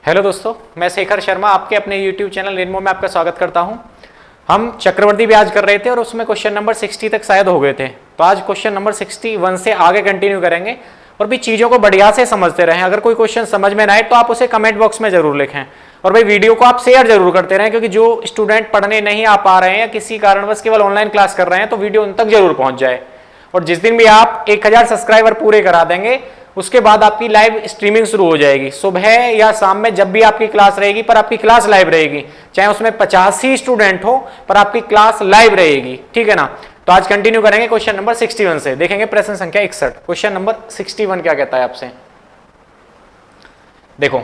Hello दोस्तों, मैं शेखर शर्मा आपके अपने YouTube चैनल इनमो में आपका स्वागत करता हूं। हम चक्रवर्ती ब्याज कर रहे थे और उसमें क्वेश्चन नंबर 60 तक शायद हो गए थे, तो आज क्वेश्चन नंबर 61 से आगे कंटिन्यू करेंगे और भी चीज़ों को बढ़िया से समझते रहें। अगर कोई क्वेश्चन समझ में ना आए तो आप उसे कमेंट बॉक्स में जरूर लिखें और भाई वीडियो को आप शेयर जरूर करते रहें, क्योंकि जो स्टूडेंट पढ़ने नहीं आ पा रहे हैं या किसी कारणवश केवल ऑनलाइन क्लास कर रहे हैं तो वीडियो उन तक जरूर पहुंच जाए। और जिस दिन भी आप 1000 सब्सक्राइबर पूरे करा देंगे उसके बाद आपकी लाइव स्ट्रीमिंग शुरू हो जाएगी। सुबह या शाम में जब भी आपकी क्लास रहेगी, पर आपकी क्लास लाइव रहेगी, चाहे उसमें 50 ही स्टूडेंट हो पर आपकी क्लास लाइव रहेगी, ठीक है ना। तो आज कंटिन्यू करेंगे क्वेश्चन नंबर 61 से। देखेंगे प्रश्न संख्या 61। क्वेश्चन नंबर 61 क्या कहता है आपसे, देखो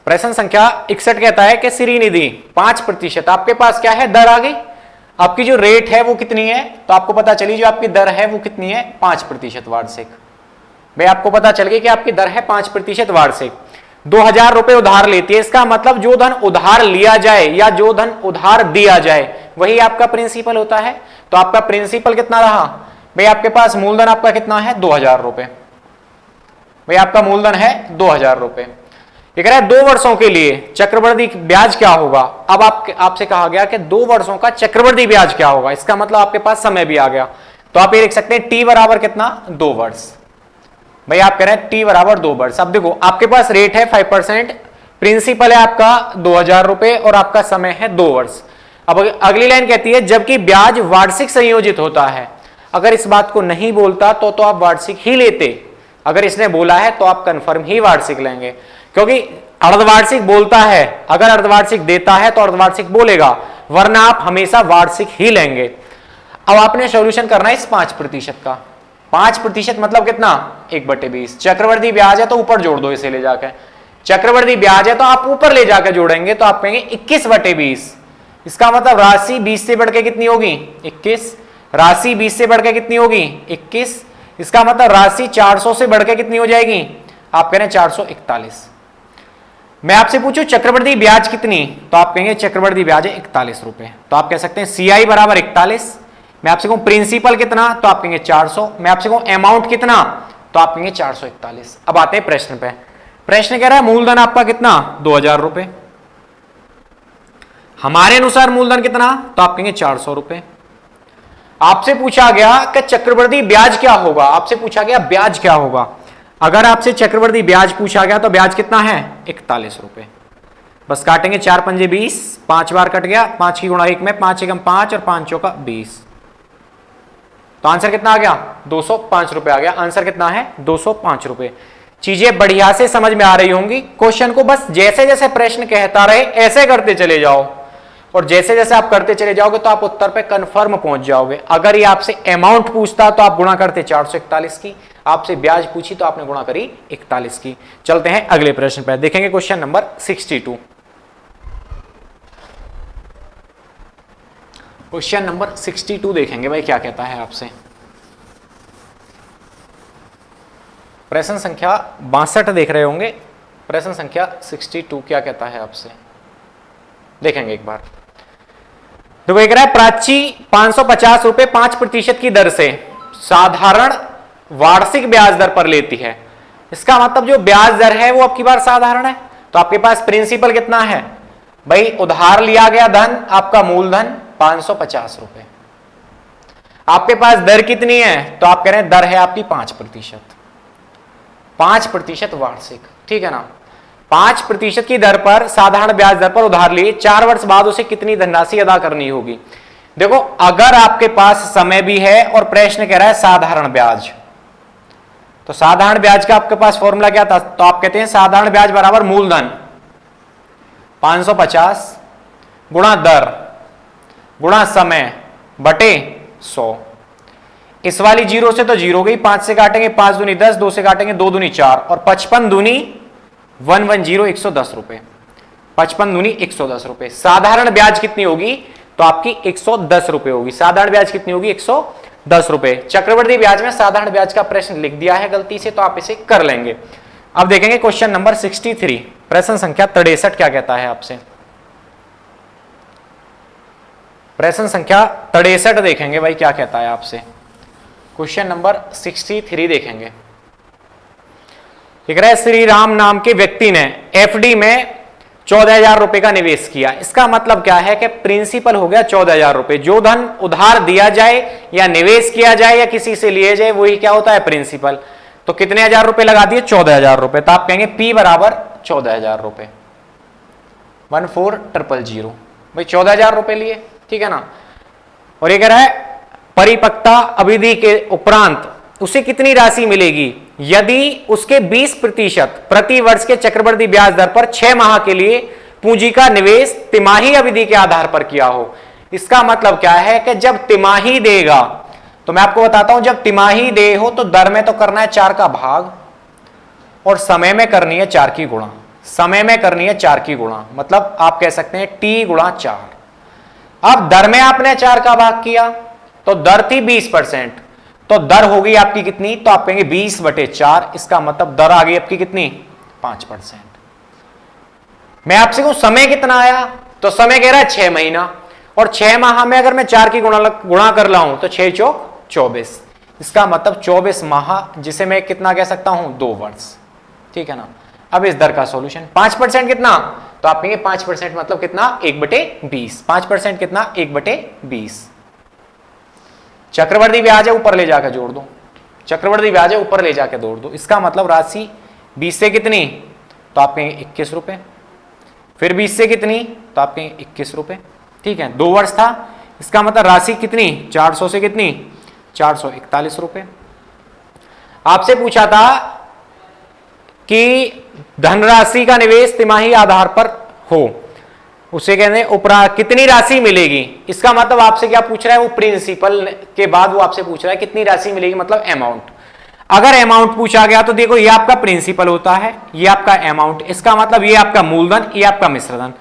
प्रश्न संख्या 61 कहता है कि श्रीनिधि 5%, आपके पास क्या है, दर आ गई, आपकी जो रेट है वो कितनी है, तो आपको पता चली जो आपकी दर है वो कितनी है, 5% वार्षिक। भाई आपको पता चल गया कि आपकी दर है 5% वार्षिक। 2000 रुपए उधार लेती है, इसका मतलब जो धन उधार लिया जाए या जो धन उधार दिया जाए वही आपका प्रिंसिपल होता है। तो आपका प्रिंसिपल कितना रहा, भाई आपके पास मूलधन आपका कितना है, 2000 रुपए। भाई आपका मूलधन है 2000 रुपए। ये कह रहा है 2 वर्षों के लिए चक्रवृद्धि ब्याज क्या होगा। अब आपसे कहा गया कि 2 वर्षों का चक्रवृद्धि ब्याज क्या होगा, इसका मतलब आपके पास समय भी आ गया। तो आप ये लिख सकते हैं टी बराबर कितना, 2 वर्ष। भाई आप कह रहे हैं टी बराबर 2 वर्ष। अब देखो आपके पास रेट है 5%, प्रिंसिपल है आपका 2000 रुपए और आपका समय है 2 वर्ष। अब अगली लाइन कहती है जबकि ब्याज वार्षिक संयोजित होता है। अगर इस बात को नहीं बोलता तो आप वार्षिक ही लेते, अगर इसने बोला है तो आप कंफर्म ही वार्षिक लेंगे, क्योंकि अर्धवार्षिक बोलता है, अगर अर्धवार्षिक देता है तो अर्धवार्षिक बोलेगा, वरना आप हमेशा वार्षिक ही लेंगे। अब आपने सॉल्यूशन करना है इस 5% का। 5% मतलब कितना, 1/20। चक्रवर्ती ब्याज है तो ऊपर जोड़ दो इसे ले जाकर, चक्रवर्ती ब्याज है तो आप ऊपर ले जाकर जोड़ेंगे तो आप कहेंगे 21/20। इसका मतलब राशि 20 से बढ़ के कितनी होगी, 21। राशि 20 से बढ़ के कितनी होगी, 21। इसका मतलब राशि 400 से बढ़ के कितनी हो जाएगी, आप कह रहे हैं 441। मैं आपसे पूछूं चक्रवर्ती ब्याज कितनी, तो आप कहेंगे चक्रवर्ती ब्याज है 41 रुपए। तो आप कह सकते हैं CI बराबर 41। मैं आपसे कहूं प्रिंसिपल कितना, तो आप कहेंगे 400। मैं आपसे कहूं अमाउंट कितना, तो आप कहेंगे 441। अब आते हैं प्रश्न पे। प्रश्न कह रहा है मूलधन आपका कितना, 2000 रुपए। हमारे अनुसार मूलधन कितना, तो आप कहेंगे 400 रुपए। आपसे पूछा गया कि चक्रवर्ती ब्याज क्या होगा, आपसे पूछा गया ब्याज क्या होगा। अगर आपसे चक्रवर्ती ब्याज पूछा गया तो ब्याज कितना है, 41 रुपए। बस काटेंगे 4 पंजे 20, 5 बार कट गया, 5 की गुणा 1 में, 5 एकम 5 और 5 चौका 20। तो आंसर कितना आ गया, 205 रुपए आ गया। आंसर कितना है, 205 रुपए। चीजें बढ़िया से समझ में आ रही होंगी। क्वेश्चन को बस जैसे जैसे प्रश्न कहता रहे ऐसे करते चले जाओ, और जैसे जैसे आप करते चले जाओगे तो आप उत्तर पे कंफर्म पहुंच जाओगे। अगर ये आपसे अमाउंट पूछता तो आप गुणा करते 441 की, आपसे ब्याज पूछी तो आपने गुणा करी 41 की। चलते हैं अगले प्रश्न पर, देखेंगे क्वेश्चन नंबर 62। क्वेश्चन नंबर 62 देखेंगे भाई क्या कहता है आपसे। प्रश्न संख्या 62 देख रहे होंगे। प्रश्न संख्या 62 क्या कहता है आपसे, देखेंगे एक बार। देखो एक रहा है प्राची 550 रुपए 5% की दर से साधारण वार्षिक ब्याज दर पर लेती है। इसका मतलब जो ब्याज दर है वो आपकी बार साधारण है। तो आपके पास प्रिंसिपल कितना है, भाई उधार लिया गया धन आपका मूलधन 550 रुपए। आपके पास दर कितनी है, तो आप कह रहे हैं दर है आपकी 5%। 5% वार्षिक, ठीक है ना। 5% की दर पर साधारण ब्याज दर पर उधार लिए 4 वर्ष बाद उसे कितनी धनराशि अदा करनी होगी। देखो अगर आपके पास समय भी है और प्रश्न कह रहा है साधारण ब्याज, तो साधारण ब्याज का आपके पास फॉर्मूला क्या था, तो आप कहते हैं साधारण ब्याज बराबर मूलधन 550 गुणा दर गुणा समय बटे 100। इस वाली 0 से तो 0 गई, 5 से काटेंगे 5 दूनी 10, 2 से काटेंगे 2 दूनी 4 और 55 दूनी 110 110 रुपए। 55 दूनी 110 रुपए। साधारण ब्याज कितनी होगी, तो आपकी 110 रुपए होगी। साधारण ब्याज कितनी होगी, 110 रुपए। चक्रवर्ती ब्याज में साधारण ब्याज का प्रश्न लिख दिया है गलती से, तो आप इसे कर लेंगे। अब देखेंगे क्वेश्चन नंबर 63। प्रश्न संख्या 63 क्या कहता है आपसे। प्रश्न संख्या 63 देखेंगे भाई क्या कहता है आपसे। क्वेश्चन नंबर 63 देखेंगे। ये कह रहा है श्री राम नाम के व्यक्ति ने एफडी में 14,000 रुपए का निवेश किया। इसका मतलब क्या है कि प्रिंसिपल हो गया 14,000 रुपए। जो धन उधार दिया जाए या निवेश किया जाए या किसी से लिए जाए वही क्या होता है, प्रिंसिपल। तो कितने हजार रुपए लगा दिए, 14,000 रुपए। तो आप कहेंगे P बराबर 14,000 रुपए, 14,000 भाई 14,000 रुपए लिए, ठीक है ना। और ये कह रहा है परिपक्वता अवधि के उपरांत उसे कितनी राशि मिलेगी यदि उसके 20% प्रति वर्ष के चक्रवृद्धि ब्याज दर पर 6 माह के लिए पूंजी का निवेश तिमाही अवधि के आधार पर किया हो। इसका मतलब क्या है कि जब तिमाही देगा, तो मैं आपको बताता हूं, जब तिमाही दे हो तो दर में तो करना है 4 का भाग और समय में करनी है 4 की गुणा। समय में करनी है 4 की गुणा, मतलब आप कह सकते हैं T गुणा 4। अब दर में आपने 4 का भाग किया तो दर थी 20%, तो दर होगी आपकी कितनी, तो आप कहेंगे 20/4। इसका मतलब दर आ गई आपकी कितनी, 5%। मैं आपसे कहूं समय कितना आया, तो समय कह रहा है 6 महीना, और 6 माह में अगर मैं 4 की गुणा कर लाऊं तो 6 चौक 24। इसका मतलब 24 माह, जिसे मैं कितना कह सकता हूं, 2 वर्ष, ठीक है ना। अब इस दर का सॉल्यूशन 5% कितना, तो आप कहेंगे 5% मतलब कितना, 1/20। 5% कितना, 1/20। चक्रवर्ती ब्याज है ऊपर ले जाकर जोड़ दो, चक्रवर्ती ब्याज है ऊपर ले जाकर जोड़ दो। इसका मतलब राशि 20 से कितनी, तो आप कहेंगे 21 रुपए। फिर 20 से कितनी, तो आप कहेंगे 21 रुपए, ठीक है। 2 वर्ष था, इसका मतलब राशि कितनी, 400 से कितनी, 441 रुपए। आपसे पूछा था कि धनराशि का निवेश तिमाही आधार पर हो, उसे कहते हैं कितनी राशि मिलेगी। इसका मतलब आपसे क्या पूछ रहा है, वो प्रिंसिपल के बाद वो आपसे पूछ रहा है कितनी राशि मिलेगी, मतलब अमाउंट। अगर अमाउंट पूछा गया तो देखो ये आपका प्रिंसिपल होता है, ये आपका अमाउंट, इसका मतलब ये आपका मूलधन, ये आपका मिश्रधन।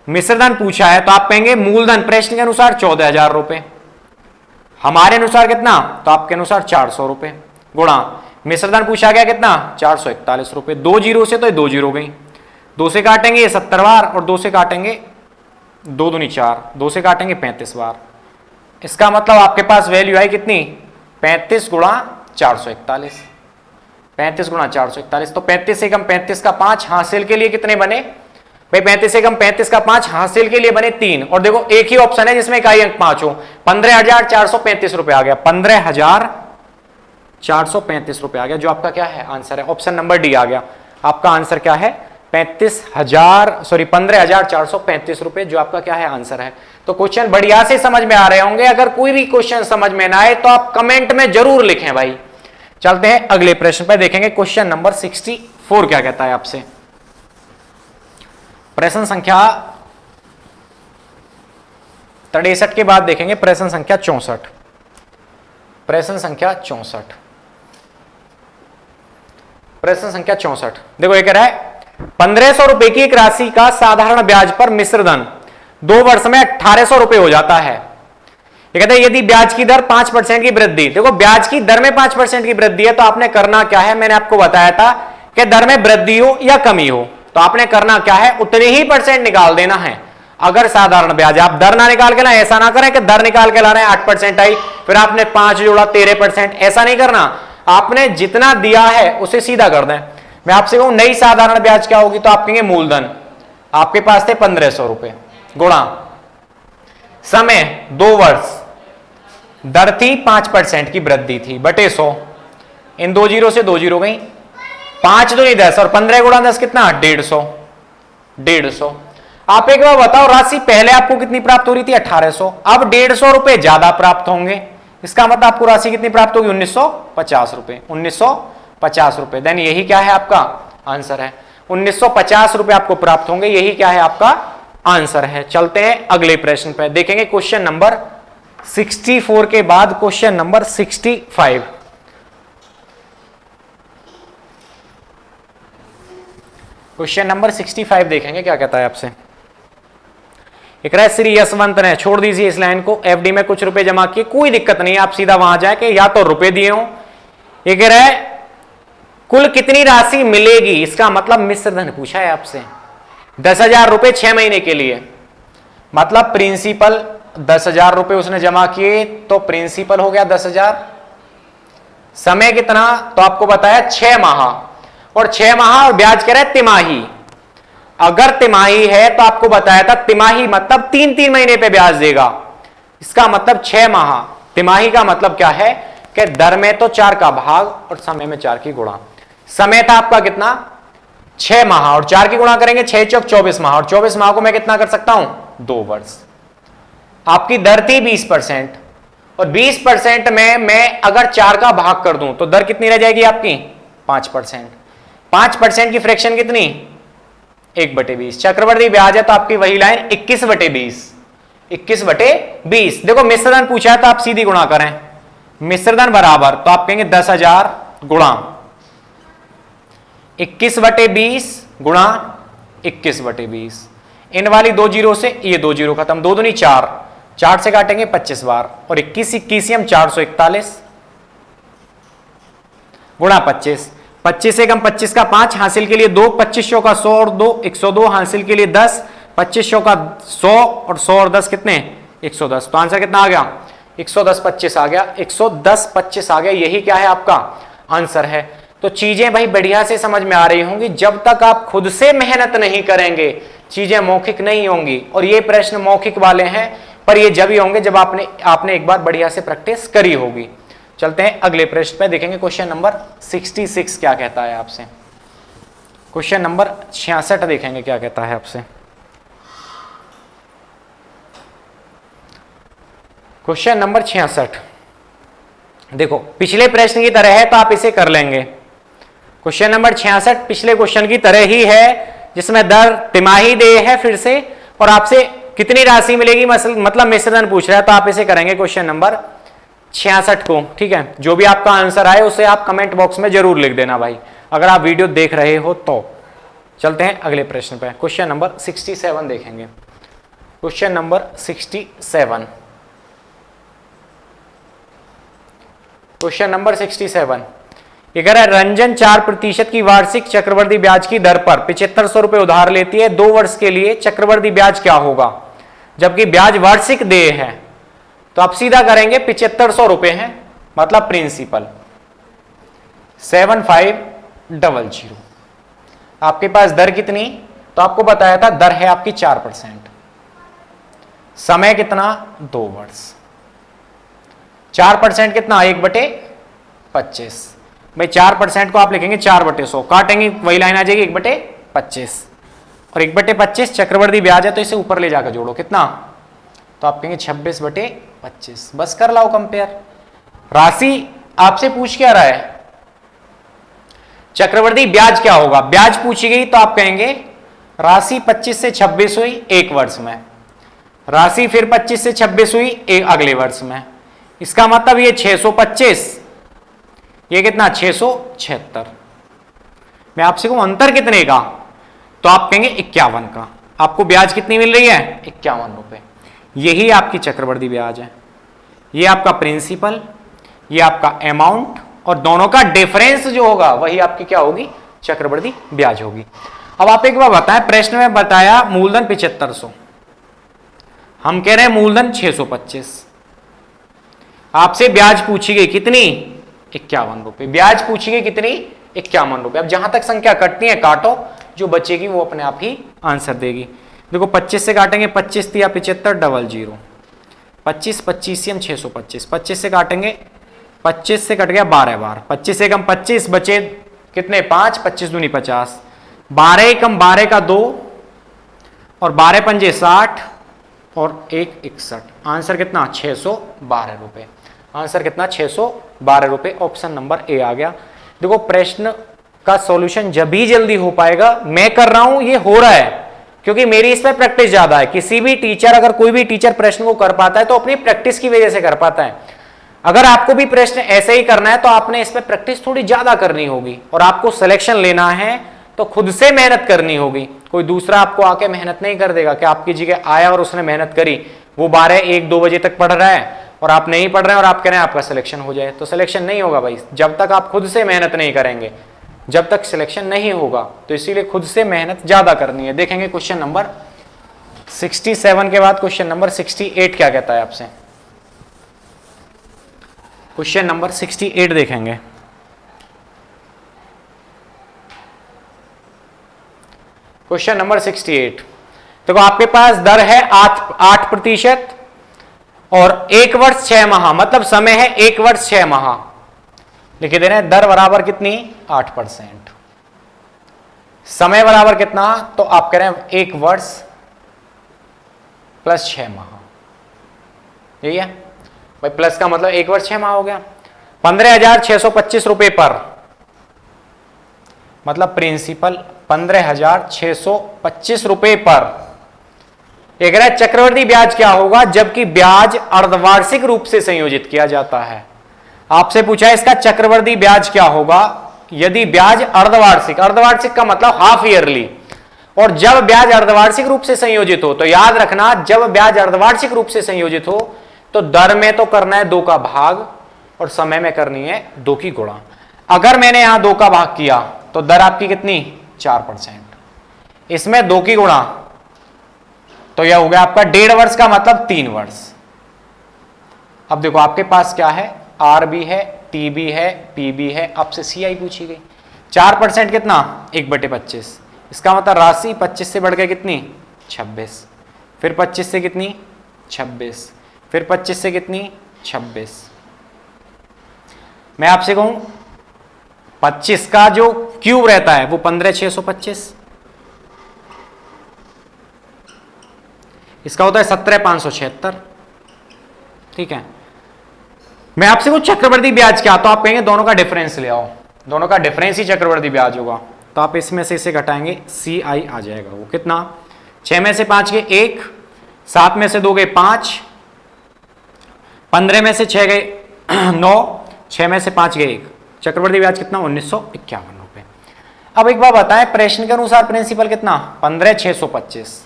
मिश्रधन पूछा है तो आप कहेंगे मूलधन प्रश्न के अनुसार 14,000 रुपए, हमारे अनुसार कितना, तो आपके अनुसार 400 रुपए, गुणा मिश्रधन पूछा गया कितना, 441 रुपए। 2 जीरो से तो 2 जीरो गई, 2 से काटेंगे ये 70 बार और 2 से काटेंगे 2 दूनी 4, 2 से काटेंगे 35 बार। इसका मतलब आपके पास वैल्यू आई कितनी, 35 गुणा 441, 35 गुणा 441। तो 35 से कम 35 का 5 हासिल के लिए कितने बने भाई, 35 से कम 35 का 5 हासिल के लिए बने 3। और देखो एक ही ऑप्शन है जिसमें इकाई अंक 5 हो। 15,435 रुपए आ गया, 15,435 रुपए आ गया, जो आपका क्या है, आंसर है। ऑप्शन नंबर डी आ गया। आपका आंसर क्या है, 15,435 रुपए, जो आपका क्या है, आंसर है। तो क्वेश्चन बढ़िया से समझ में आ रहे होंगे। अगर कोई भी क्वेश्चन समझ में ना आए तो आप कमेंट में जरूर लिखें भाई। चलते हैं अगले प्रश्न पर, देखेंगे क्वेश्चन नंबर 64 क्या कहता है आपसे। प्रश्न संख्या 63 के बाद देखेंगे प्रश्न संख्या 64। प्रश्न संख्या 64, प्रश्न संख्या 64 देखो, ये कह रहा है 1,500 रुपए की एक राशि का साधारण ब्याज पर मिश्रधन 2 वर्ष में 1,800 रुपए हो जाता है। ये कहते हैं यदि ब्याज की दर 5% की वृद्धि, देखो ब्याज की दर में 5% की वृद्धि है तो आपने करना क्या है, मैंने आपको बताया था कि दर में वृद्धि हो या कमी हो तो आपने करना क्या है, उतने ही % निकाल देना है। अगर साधारण ब्याज, आप दर ना निकाल के ना, ऐसा ना करें कि दर निकाल के ला रहे हैं 8% आई, फिर आपने 5 जोड़ा 13%, ऐसा नहीं करना। आपने जितना दिया है उसे सीधा कर दें। मैं आपसे कहूं नई साधारण ब्याज क्या होगी, तो आप कहेंगे मूलधन आपके पास थे 1,500 रुपए, गुणा समय 2 वर्ष, दर थी 5% की वृद्धि थी, बटे 100। इन 2 जीरो से 2 जीरो गई, 5 2 नहीं 10 और 15 गुणा 10 कितना, 150। आप एक बार बताओ, राशि पहले आपको कितनी प्राप्त हो रही थी, 1,800, अब 150 रुपए ज्यादा प्राप्त होंगे। इसका मतलब आपको राशि कितनी प्राप्त होगी, 1,950 रुपए, 1,950 रुपए। देन यही क्या है, आपका आंसर है। 1,950 रुपए आपको प्राप्त होंगे, यही क्या है, आपका आंसर है। चलते हैं अगले प्रश्न पे, देखेंगे क्वेश्चन नंबर 64 के बाद क्वेश्चन नंबर 65। क्वेश्चन नंबर 65 देखेंगे क्या कहता है आपसे। एक रहा श्री यशवंत ने, छोड़ दीजिए इस लाइन को, एफडी में कुछ रुपए जमा किए, कोई दिक्कत नहीं, आप सीधा वहां जाए कि या तो रुपए दिए हो। ये कह रहा है कुल कितनी राशि मिलेगी, इसका मतलब मिश्रधन पूछा है आपसे। 10,000 रुपए 6 महीने के लिए, मतलब प्रिंसिपल 10,000 रुपए उसने जमा किए तो प्रिंसिपल हो गया 10,000। समय कितना, तो आपको बताया 6 माह, और 6 माह और ब्याज कह रहा है तिमाही। अगर तिमाही है तो आपको बताया था तिमाही मतलब 3-3 महीने पे ब्याज देगा, इसका मतलब 6 माह। तिमाही का मतलब क्या है कि दर में तो 4 का भाग और समय में 4 की गुणा। समय था आपका कितना 6 माह और 4 की गुणा करेंगे 6 चौक 24 माह, और 24 माह को मैं कितना कर सकता हूं 2 वर्ष। आपकी दर थी 20% और 20% में मैं अगर 4 का भाग कर दूं तो दर कितनी रह जाएगी आपकी 5%। 5% की फ्रैक्शन कितनी 1/20। चक्रवर्ती ब्याज है तो आपकी वही लाइन 21/20। 21/20। देखो मिश्रधन पूछा है तो आप सीधी गुणा करें, मिश्रधन बराबर तो आप कहेंगे 10,000 गुणा 21/20 गुणा 21/20। इन वाली 2 जीरो से ये 2 जीरो खत्म, 2 दूनी 4, 4 से काटेंगे 25 बार और 21 441 गुणा 25। 25 से कम 25 का 5 हासिल के लिए 2, 2500 का 100 और 2 102 हासिल के लिए 10, 2500 का 100 और 100 और 10 कितने 110। तो आंसर कितना आ गया 110 25 आ गया, 110 25 आ गया। यही क्या है आपका आंसर है। तो चीजें भाई बढ़िया से समझ में आ रही होंगी। जब तक आप खुद से मेहनत नहीं करेंगे चीजें मौखिक नहीं होंगी। और ये प्रश्न मौखिक वाले हैं पर ये जब ही होंगे जब आपने एक बार बढ़िया से प्रैक्टिस करी होगी। चलते हैं अगले प्रश्न पे, देखेंगे क्वेश्चन नंबर 66 क्या कहता है आपसे। क्वेश्चन नंबर 66 देखेंगे क्या कहता है आपसे। क्वेश्चन नंबर 66 देखो पिछले प्रश्न की तरह है तो आप इसे कर लेंगे। क्वेश्चन नंबर 66 पिछले क्वेश्चन की तरह ही है जिसमें दर तिमाही दे है फिर से और आपसे कितनी राशि मिलेगी मतलब मिश्रधन पूछ रहा है, तो आप इसे करेंगे क्वेश्चन नंबर 66 को। ठीक है, जो भी आपका आंसर आए उसे आप कमेंट बॉक्स में जरूर लिख देना भाई, अगर आप वीडियो देख रहे हो तो। चलते हैं अगले प्रश्न पे, क्वेश्चन नंबर 67 देखेंगे। क्वेश्चन नंबर 67, क्वेश्चन नंबर 67 ये कह रहा है रंजन 4% की वार्षिक चक्रवर्ती ब्याज की दर पर 7500 रुपए उधार लेती है। 2 वर्ष के लिए चक्रवर्ती ब्याज क्या होगा, जबकि ब्याज वार्षिक देय है। तो आप सीधा करेंगे 7500 रुपए हैं मतलब प्रिंसिपल 7500। आपके पास दर कितनी, तो आपको बताया था दर है आपकी 4%, समय कितना 2 वर्ष, 4% कितना 1/25। भाई 4% को आप लिखेंगे 4/100, काटेंगे वही लाइन आ जाएगी 1/25 और 1/25 चक्रवर्ती ब्याज है तो इसे ऊपर ले जाकर जोड़ो कितना, तो आप कहेंगे 26/25। बस कर लाओ कंपेयर। राशि आपसे पूछ क्या रहा है, चक्रवर्ती ब्याज क्या होगा, ब्याज पूछी गई तो आप कहेंगे राशि 25 से 26 हुई 1 वर्ष में, राशि फिर 25 से 26 हुई अगले वर्ष में। इसका मतलब ये 625, ये कितना 676। मैं आपसे कहूं अंतर कितने का, तो आप कहेंगे 51 का। आपको ब्याज कितनी मिल रही है 51 रुपए। यही आपकी चक्रवर्ती ब्याज है, ये आपका प्रिंसिपल, ये आपका अमाउंट और दोनों का डिफरेंस जो होगा वही आपकी क्या होगी चक्रवर्ती ब्याज होगी। अब आप एक बार बताएं, प्रश्न में बताया मूलधन 7500, हम कह रहे हैं मूलधन 625, आपसे ब्याज पूछी गई कितनी 51 रुपए, ब्याज पूछी गई कितनी 51 रुपए। अब जहां तक संख्या कटती है काटो, जो बचेगी वो अपने आप ही आंसर देगी। देखो 25 से काटेंगे 25 दिया 75 00, 25 25 हम 625, 25 से काटेंगे 25 से कट गया 12 बार, 25 से कम 25 बचे कितने 5, 25 दूनी 50, 12 कम 12 का 2 और 12 पंजे 60 और 1 61। आंसर कितना 612 रुपए। आंसर कितना 612 रुपए। ऑप्शन नंबर ए आ गया। देखो प्रश्न का सॉल्यूशन जब भी जल्दी हो पाएगा, मैं कर रहा हूं ये हो रहा है क्योंकि मेरी इसमें प्रैक्टिस ज्यादा है। किसी भी टीचर, अगर कोई भी टीचर प्रश्न को कर पाता है तो अपनी प्रैक्टिस की वजह से कर पाता है। अगर आपको भी प्रश्न ऐसे ही करना है तो आपने इसमें प्रैक्टिस थोड़ी ज्यादा करनी होगी और आपको सिलेक्शन लेना है तो खुद से मेहनत करनी होगी। कोई दूसरा आपको आके मेहनत नहीं कर देगा कि आपकी जगह आया और उसने मेहनत करी, वो 12 1 2 बजे तक पढ़ रहा है और आप नहीं पढ़ रहे हैं और आप कह रहे हैं आपका सिलेक्शन हो जाए, तो सिलेक्शन नहीं होगा भाई। जब तक आप खुद से मेहनत नहीं करेंगे जब तक सिलेक्शन नहीं होगा, तो इसीलिए खुद से मेहनत ज्यादा करनी है। देखेंगे क्वेश्चन नंबर 67 के बाद क्वेश्चन नंबर 68 क्या कहता है आपसे। क्वेश्चन नंबर 68 देखेंगे। Question number 68। देखो आपके पास दर है 8% और 1 वर्ष 6 माह, मतलब समय है 1 वर्ष 6 माह। लिखे दे रहे हैं दर बराबर कितनी 8%, समय बराबर कितना, तो आप कह रहे हैं 1 वर्ष प्लस 6 माह। यही है भाई, प्लस का मतलब 1 वर्ष 6 माह हो गया। 15,625 रुपए पर, मतलब प्रिंसिपल 15,625 रुपए पर। एक रहा चक्रवृद्धि ब्याज क्या होगा, जबकि ब्याज अर्धवार्षिक रूप से संयोजित किया जाता है। आपसे पूछा है इसका चक्रवृद्धि ब्याज क्या होगा यदि ब्याज अर्धवार्षिक, अर्धवार्षिक का मतलब हाफ ईयरली, और जब ब्याज अर्धवार्षिक रूप से संयोजित हो, तो याद रखना जब ब्याज अर्धवार्षिक रूप से संयोजित हो तो दर में तो करना है 2 का भाग और समय में करनी है 2 की गुणा। अगर मैंने यहां 2 का भाग किया तो दर आपकी कितनी 4%, इसमें 2 की गुणा, तो यह हो गया आपका 1.5 वर्ष का मतलब 3 वर्ष। अब देखो आपके पास क्या है, आर भी है, टी भी है, पी भी है, आपसे सी आई पूछी गई। 4% कितना 1/25, इसका मतलब राशि 25 से बढ़ के कितनी 26, फिर 25 से कितनी 26, फिर 25 से कितनी 26। मैं आपसे कहूं 25 का जो क्यूब रहता है वो 15,625, इसका होता है 17,576। ठीक है, मैं आपसे कुछ चक्रवृद्धि ब्याज क्या, तो आप कहेंगे दोनों का डिफरेंस ले आओ, दोनों का डिफरेंस ही चक्रवृद्धि ब्याज होगा। तो आप इसमें से इसे घटाएंगे, सी आई आ जाएगा वो कितना, 6 में से 5 गए 1, 7 में से 2 गए 5, 15 में से 6 गए 9, 6 में से 5 गए 1, चक्रवृद्धि ब्याज कितना 1951 रुपए। अब एक बात बताएं, प्रश्न के अनुसार प्रिंसिपल कितना 15,625,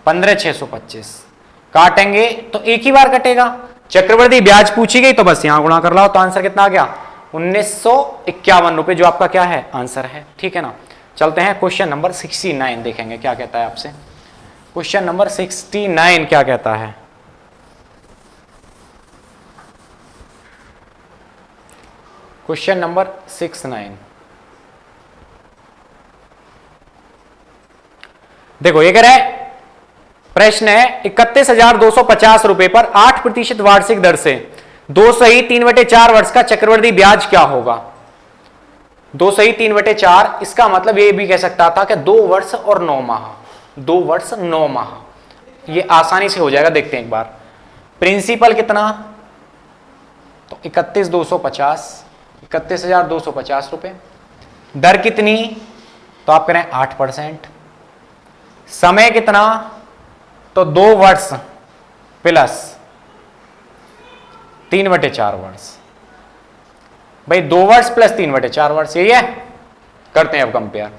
15,625 काटेंगे तो एक ही बार कटेगा, चक्रवृद्धि ब्याज पूछी गई तो बस यहां गुणा कर लो, तो आंसर कितना आ गया 1951 रुपए, जो आपका क्या है आंसर है। ठीक है ना, चलते हैं क्वेश्चन नंबर 69 देखेंगे क्या कहता है आपसे। क्वेश्चन नंबर 69 क्या कहता है, क्वेश्चन नंबर 69 देखो ये कह रहा है, प्रश्न है 31,250 रुपए पर 8% वार्षिक दर से 2 सही 3/4 वर्ष का चक्रवृद्धि ब्याज क्या होगा। 2 सही 3/4, इसका मतलब ये भी कह सकता था कि 2 वर्ष और 9 माह, 2 वर्ष 9 माह, ये आसानी से हो जाएगा। देखते हैं एक बार, प्रिंसिपल कितना, तो 31,250 रुपए, दर कितनी, तो आप करें 8%, समय कितना, तो 2 वर्ष प्लस 3/4 वर्ष, भाई 2 वर्ष प्लस 3/4 वर्ष, यही है। करते हैं अब कंपेयर,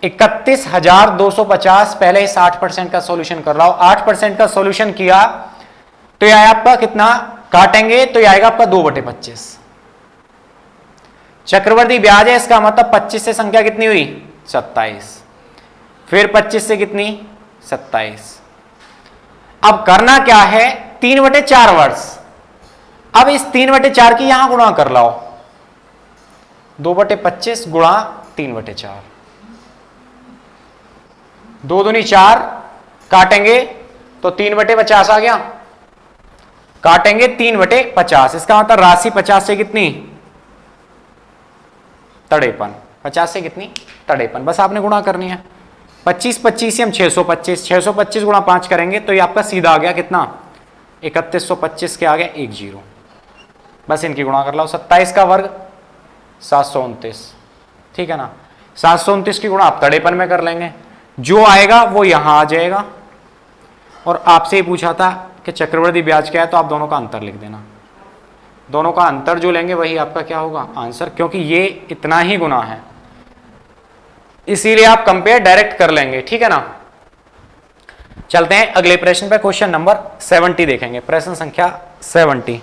31,250 पहले इस 8% का सॉल्यूशन कर रहा हूं, 8% का सॉल्यूशन किया तो यह आपका कितना, काटेंगे तो यह आएगा आपका 2/25। चक्रवृद्धि ब्याज है, इसका मतलब 25 से संख्या कितनी हुई 27, फिर 25 से कितनी 27। अब करना क्या है 3/4 वर्ष, अब इस 3/4 की यहां गुणा कर लाओ, 2/25 गुणा 3/4, 2 दूनी 4, काटेंगे तो 3/50 आ गया, काटेंगे 3/50, इसका मतलब राशि 50 से कितनी 53, 50 से कितनी 53, बस आपने गुणा करनी है। 25 हम 625 गुणा 5 करेंगे तो ये आपका सीधा आ गया कितना 3125 के आ गया 10, बस इनकी गुणा कर लो। 27 का वर्ग 729, ठीक है ना, 729 की गुणा आप 53 में कर लेंगे, जो आएगा वो यहां आ जाएगा। और आपसे ही पूछा था कि चक्रवृद्धि ब्याज क्या है, तो आप दोनों का अंतर लिख देना, दोनों का अंतर जो लेंगे वही आपका क्या होगा आंसर, क्योंकि ये इतना ही गुना है इसीलिए आप कंपेयर डायरेक्ट कर लेंगे। ठीक है ना, चलते हैं अगले प्रश्न पे, क्वेश्चन नंबर 70 देखेंगे, प्रश्न संख्या 70।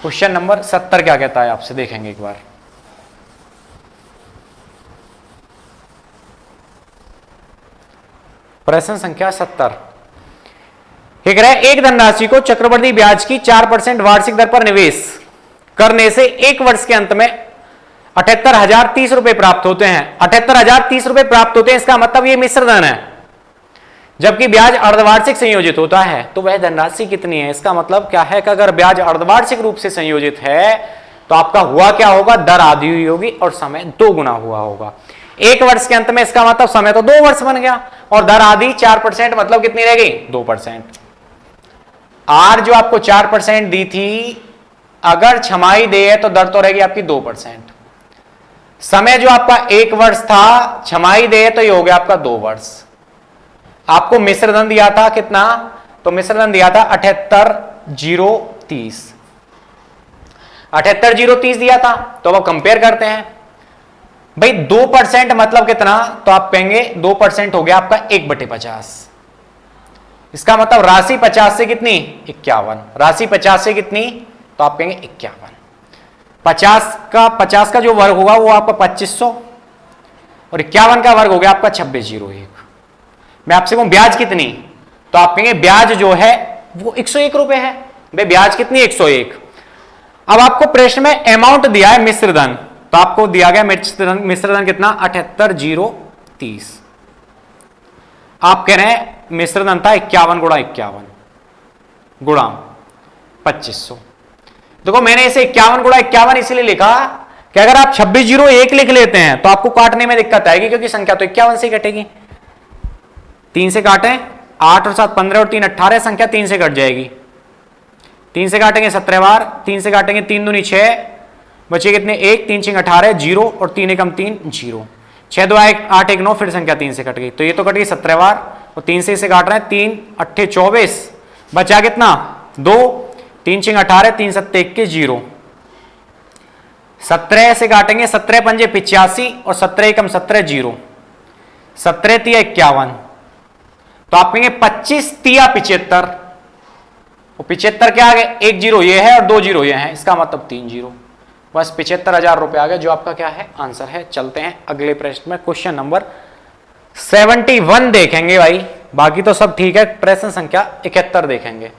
क्वेश्चन नंबर 70 क्या कहता है आपसे, देखेंगे एक बार। प्रश्न संख्या 70 एक रहा है, एक धनराशि को चक्रवृद्धि ब्याज की 4% वार्षिक दर पर निवेश करने से 1 वर्ष के अंत में 78,030 रुपए प्राप्त होते हैं। 78,030 रुपए प्राप्त होते हैं, इसका मतलब ये मिश्र धन है। जबकि ब्याज अर्धवार्षिक संयोजित होता है तो वह धनराशि कितनी है? इसका मतलब क्या है कि अगर ब्याज अर्धवार्षिक रूप से संयोजित है तो आपका हुआ क्या होगा? दर आधी हुई होगी और समय 2 गुना हुआ होगा। 1 वर्ष के अंत में इसका मतलब समय तो 2 वर्ष बन गया और दर आधी 4% मतलब कितनी रह गई? 2%। आर जो आपको 4% दी थी, अगर छमाही दे तो दर तो रहेगी आपकी 2%। समय जो आपका 1 वर्ष था, छमाही दे तो ये हो गया आपका 2 वर्ष। आपको मिश्रधन दिया था कितना? तो मिश्रधन दिया था 78,030। 78,030 दिया था। तो अब कंपेयर करते हैं भाई, 2% मतलब कितना? तो आप कहेंगे 2% हो गया आपका 1/50। इसका मतलब राशि 50 से कितनी? 51। राशि 50 से कितनी? तो आप कहेंगे 51। 50 का जो वर्ग होगा वो आपका 2500 और 51 का वर्ग हो गया आपका 2601। मैं आपसे कहूं ब्याज कितनी? तो आप कहेंगे ब्याज जो है वो 101 रुपए है। भाई ब्याज कितनी? 101। अब आपको प्रश्न में अमाउंट दिया है मिश्रधन, तो आपको दिया गया मिश्रधन कितना? 78,030। आप कह रहे हैं मिश्रधन था 51 गुणा 51 गुणा 2500। देखो मैंने इसे 51 गुणा 51 इसलिए लिखा कि अगर आप 2601 लिख लेते हैं तो आपको काटने में दिक्कत आएगी, क्योंकि संख्या तो 51 से कटेगी। 3 से काटें 8 और 7 15 और 3 18, संख्या 3 से कट जाएगी। 3 से काटेंगे 17 बार, 3 से काटेंगे 3 दूनी 6, बचे कितने? 1, 3 6 18, 0 और 3 1 3 0, 6 2 8 1 9, फिर संख्या 3 से कट गई। तो ये तो कट गई 17 बार और 3 से इसे काट रहे हैं, 3 8 24, बचा कितना? 2, 3 6 18, 3 7 21 0। 17 से काटेंगे 17 पंजे 85 और 17 एकम 17 0, 17 तिया 51। तो आप कहेंगे 25 तिया 75 और 75 क्या आ गए? 1 0 ये है और 2 0 ये है, इसका मतलब 3 0। बस 75,000 रुपए आ गए, जो आपका क्या है? आंसर है। चलते हैं अगले प्रश्न में, क्वेश्चन नंबर 71 देखेंगे भाई, बाकी तो सब ठीक है। प्रश्न संख्या 71 देखेंगे।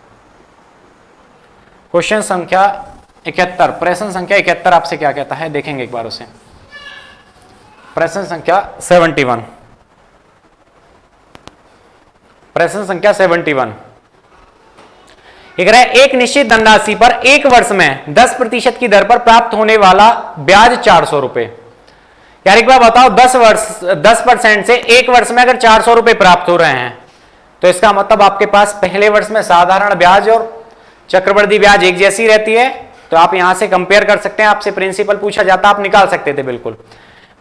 क्वेश्चन संख्या 71, प्रश्न संख्या 71 आपसे क्या कहता है देखेंगे एक बार उसे। प्रश्न संख्या 71, प्रश्न संख्या 71 एक निश्चित धनराशि पर 1 वर्ष में 10% की दर पर प्राप्त होने वाला ब्याज 400 रुपए। यार एक बार बताओ, 10% से 1 वर्ष में अगर 400 रुपए प्राप्त हो रहे हैं तो इसका मतलब आपके पास पहले वर्ष में साधारण ब्याज और चक्रवृद्धि ब्याज एक जैसी रहती है। तो आप यहां से कंपेयर कर सकते हैं। आपसे प्रिंसिपल पूछा जाता, आप निकाल सकते थे बिल्कुल।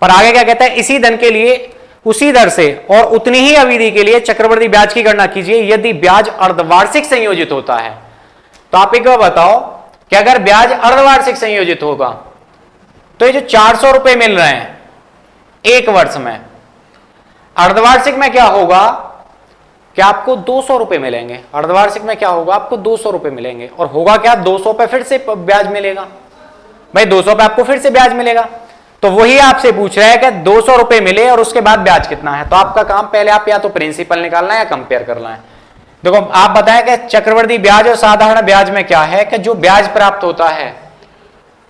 पर आगे क्या कहता है? इसी धन के लिए उसी दर से और उतनी ही अवधि के लिए चक्रवृद्धि ब्याज की गणना कीजिए यदि ब्याज अर्धवार्षिक संयोजित होता है। तो आप एक बार बताओ कि अगर ब्याज अर्धवार्षिक संयोजित होगा तो ये जो 400 रुपए मिल रहे हैं 1 वर्ष में, अर्धवार्षिक में क्या होगा कि आपको 200 रुपए मिलेंगे। अर्धवार्षिक में क्या होगा? आपको 200 रुपए मिलेंगे। और होगा क्या? 200 पे फिर से ब्याज मिलेगा। भाई 200 पे आपको फिर से ब्याज मिलेगा। तो वही आपसे पूछ रहा है कि 200 रुपए मिले और उसके बाद ब्याज कितना है। तो आपका काम पहले आप या तो प्रिंसिपल निकालना है या कंपेयर करना है। देखो आप बताएं कि चक्रवृद्धि ब्याज और साधारण ब्याज में क्या है कि जो ब्याज प्राप्त होता है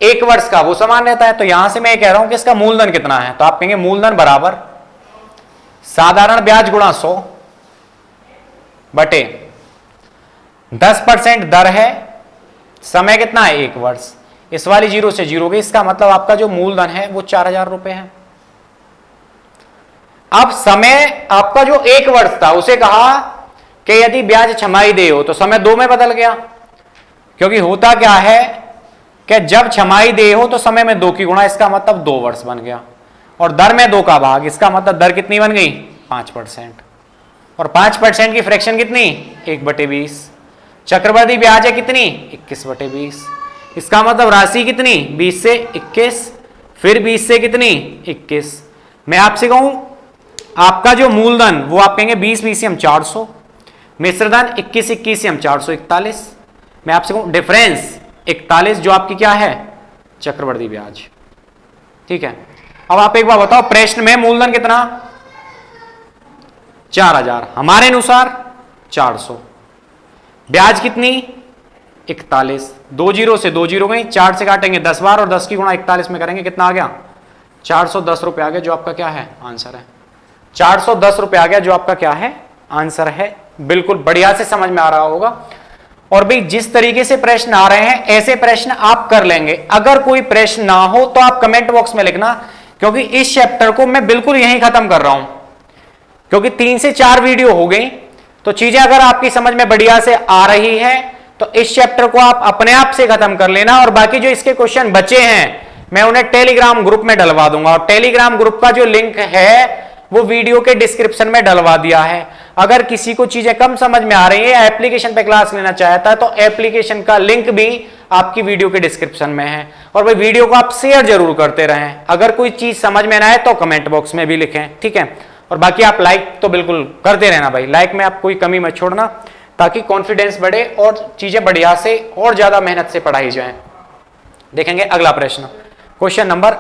1 वर्ष का वो समान रहता है। तो यहां से मैं कह रहा हूं कि इसका मूलधन कितना है। तो आप कहेंगे मूलधन बराबर साधारण ब्याज गुणा 100 बटे 10% दर है, समय कितना है? 1 वर्ष। इस वाली 0 से 0 गई, इसका मतलब आपका जो मूलधन है वो 4,000 रुपए है। अब समय आपका जो 1 वर्ष था उसे कहा कि यदि ब्याज छमाही दे हो तो समय 2 में बदल गया, क्योंकि होता क्या है कि जब छमाही दे हो तो समय में 2 की गुणा, इसका मतलब 2 वर्ष बन गया। और दर में 2 का भाग, इसका मतलब दर कितनी बन गई? 5%। और 5% की फ्रैक्शन कितनी? 1/20। चक्रवृद्धि ब्याज है कितनी? 21/20। इसका मतलब राशि कितनी? 20 से 21, फिर 20 से कितनी? 21। मैं आपसे कहूं आपका जो मूलधन वो आप कहेंगे 20 से हम 400, मिश्रधन 21 से हम 441। मैं आपसे कहूं डिफरेंस 41 जो आपकी क्या है? चक्रवृद्धि ब्याज। ठीक है। अब आप एक बार बताओ प्रश्न में मूलधन कितना? 4,000, हमारे अनुसार 400। ब्याज कितनी? 41। 2 0 से 2 0 गई, 4 से काटेंगे 10 बार और 10 की गुणा 41 में करेंगे, कितना आ गया? 410 रुपए आ गया जो आपका क्या है आंसर है। 410 रुपए आ गया जो आपका क्या है आंसर है। बिल्कुल बढ़िया से समझ में आ रहा होगा। और भाई जिस तरीके से प्रश्न आ रहे हैं ऐसे प्रश्न आप कर लेंगे। अगर कोई प्रश्न ना हो तो आप कमेंट बॉक्स में लिखना, क्योंकि इस चैप्टर को मैं बिल्कुल यहीं खत्म कर रहा हूं, क्योंकि 3 से 4 वीडियो हो गई। तो चीजें अगर आपकी समझ में बढ़िया से आ रही है तो इस चैप्टर को आप अपने आप से खत्म कर लेना। और बाकी जो इसके क्वेश्चन बचे हैं मैं उन्हें टेलीग्राम ग्रुप में डलवा दूंगा, और टेलीग्राम ग्रुप का जो लिंक है वो वीडियो के डिस्क्रिप्शन में डलवा दिया है। अगर किसी को चीजें कम समझ में आ रही है, एप्लीकेशन पे क्लास लेना चाहता है, तो एप्लीकेशन का लिंक भी आपकी वीडियो के डिस्क्रिप्शन में है। और भाई वीडियो को आप शेयर जरूर करते रहें। अगर कोई चीज समझ में ना आए तो कमेंट बॉक्स में भी लिखें, ठीक है। और बाकी आप लाइक तो बिल्कुल करते रहना भाई, लाइक में आप कोई कमी मत छोड़ना, ताकि कॉन्फिडेंस बढ़े और चीजें बढ़िया से और ज्यादा मेहनत से पढ़ाई जाए। देखेंगे अगला प्रश्न, क्वेश्चन नंबर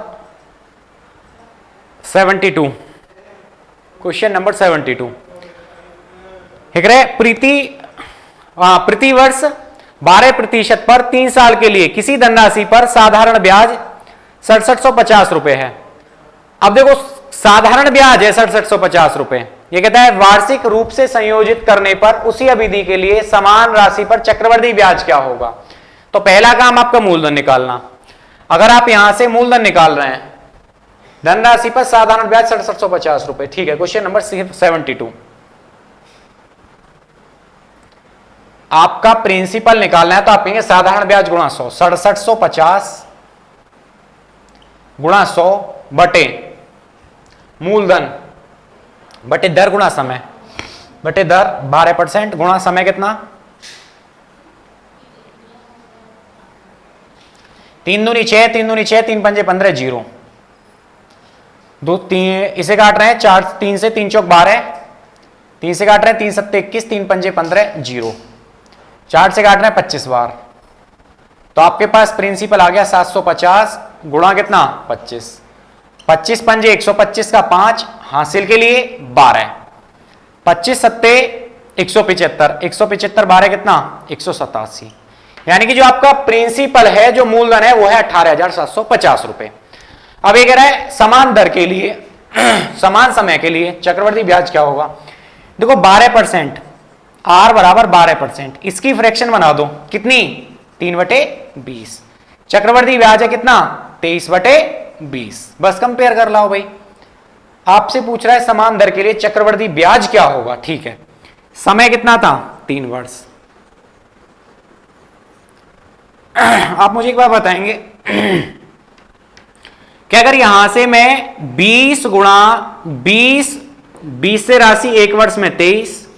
72। क्वेश्चन नंबर 72 प्रति वर्ष 12% पर 3 साल के लिए किसी धनराशि पर साधारण ब्याज 6750 रुपए है। अब देखो साधारण ब्याज है 6750 रुपए। ये कहता है वार्षिक रूप से संयोजित करने पर उसी अवधि के लिए समान राशि पर चक्रवृद्धि ब्याज क्या होगा। तो पहला काम आपका मूलधन निकालना। अगर आप यहां से मूलधन निकाल रहे हैं, धनराशि पर साधारण ब्याज 6750 रुपए, ठीक है। क्वेश्चन नंबर 72 आपका प्रिंसिपल निकालना है, तो आप कहेंगे साधारण ब्याज गुणा 100, 6750 गुणा 100 बटे मूलधन बटे दर गुणा समय बटे दर 12% गुणा समय कितना 3 दूनी 6, 3 दूनी 6, 3 पंजे 15, 0 2 3 इसे काट रहे हैं 4 3 से 3 चौक 12, 3 से काट रहे हैं 3 सत्ते 21, 3 पंजे 15, 0 4 से काट रहे हैं 25 बार। तो आपके पास प्रिंसिपल आ गया 750 गुणा कितना 25, 25 पंजे 125 का 5 हासिल के लिए 12, 25 सत्ते 175, 175 12 कितना 187। यानी कि जो आपका प्रिंसिपल है, जो मूलधन है, वो है 18,750 रुपए। अब ये कह रहा है समान दर के लिए समान समय के लिए चक्रवृद्धि ब्याज क्या होगा। देखो 12%, आर बराबर 12%, इसकी फ्रैक्शन बना दो कितनी 3/20। चक्रवृद्धि ब्याज है कितना 23/20। बस कंपेयर कर लाओ भाई। आपसे पूछ रहा है समान दर के लिए चक्रवृद्धि ब्याज क्या होगा, ठीक है। समय कितना था 3 वर्ष। आप मुझे एक बार बताएंगे कि अगर यहां से मैं 20 गुणा 20 से राशि 1 वर्ष में 23,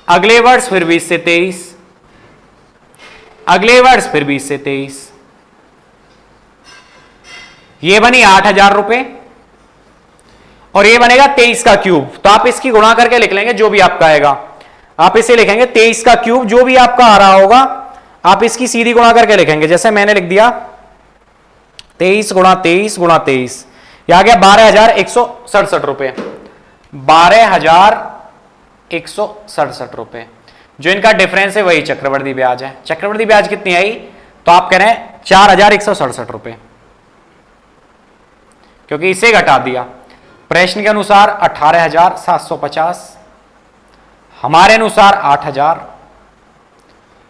अगले वर्ष फिर 20 से 23, अगले वर्ष फिर 20 से 23, ये बनी 8,000 रुपए और ये बनेगा 23 का क्यूब। तो आप इसकी गुणा करके लिख लेंगे जो भी आपका आएगा। आप इसे लिखेंगे 23 का क्यूब, जो भी आपका आ रहा होगा आप इसकी सीधी गुणा करके लिखेंगे। जैसे मैंने लिख दिया 23 गुणा 23 गुणा 23, यह आ गया 12,167 रुपए, 12,167 रुपए। जो इनका डिफरेंस है वही चक्रवृद्धि ब्याज है। चक्रवृद्धि ब्याज कितनी आई, तो आप कह रहे हैं 4,167 रुपए, क्योंकि इसे घटा दिया। प्रश्न के अनुसार 18,750, हमारे अनुसार 8,000,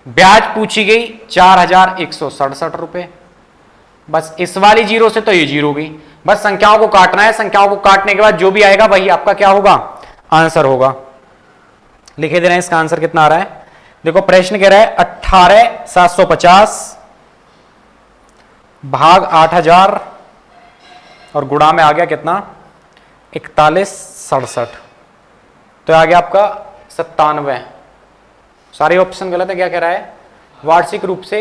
ब्याज पूछी गई 4,167 रुपए। बस इस वाली जीरो से तो ये जीरो गई। बस संख्याओं को काटना है, संख्याओं को काटने के बाद जो भी आएगा वही आपका क्या होगा आंसर होगा। लिखे दे रहे हैं इसका आंसर कितना आ रहा है। देखो प्रश्न कह रहा है 18,750 भाग 8,000 और गुणा में आ गया कितना 4167, तो आ गया आपका 97। सारे ऑप्शन गलत है। क्या कह रहा है वार्षिक रूप से,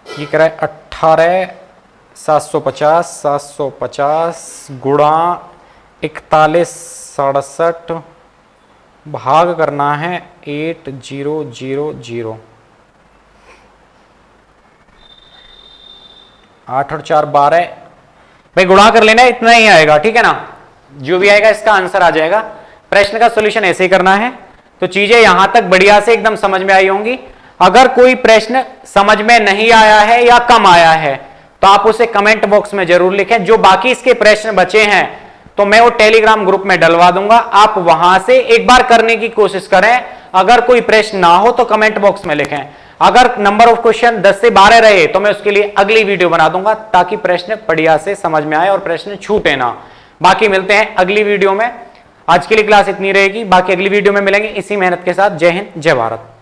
ये कह रहा है 18,750 गुणा 4167 भाग करना है 8000। 8 और 4 12, भाई गुणा कर लेना, इतना ही आएगा, ठीक है ना। जो भी आएगा इसका आंसर आ जाएगा। प्रश्न का सॉल्यूशन ऐसे ही करना है। तो चीजें यहां तक बढ़िया से एकदम समझ में आई होंगी। अगर कोई प्रश्न समझ में नहीं आया है या कम आया है तो आप उसे कमेंट बॉक्स में जरूर लिखें। जो बाकी इसके प्रश्न बचे हैं तो मैं वो टेलीग्राम ग्रुप में डलवा दूंगा, आप वहां से एक बार करने की कोशिश करें। अगर कोई प्रश्न ना हो तो कमेंट बॉक्स में लिखें। अगर नंबर ऑफ क्वेश्चन 10 से 12 रहे तो मैं उसके लिए अगली वीडियो बना दूंगा ताकि प्रश्न बढ़िया से समझ में आए और प्रश्न छूटे ना। बाकी मिलते हैं अगली वीडियो में। आज के लिए क्लास इतनी रहेगी, बाकी अगली वीडियो में मिलेंगे इसी मेहनत के साथ। जय हिंद, जय भारत।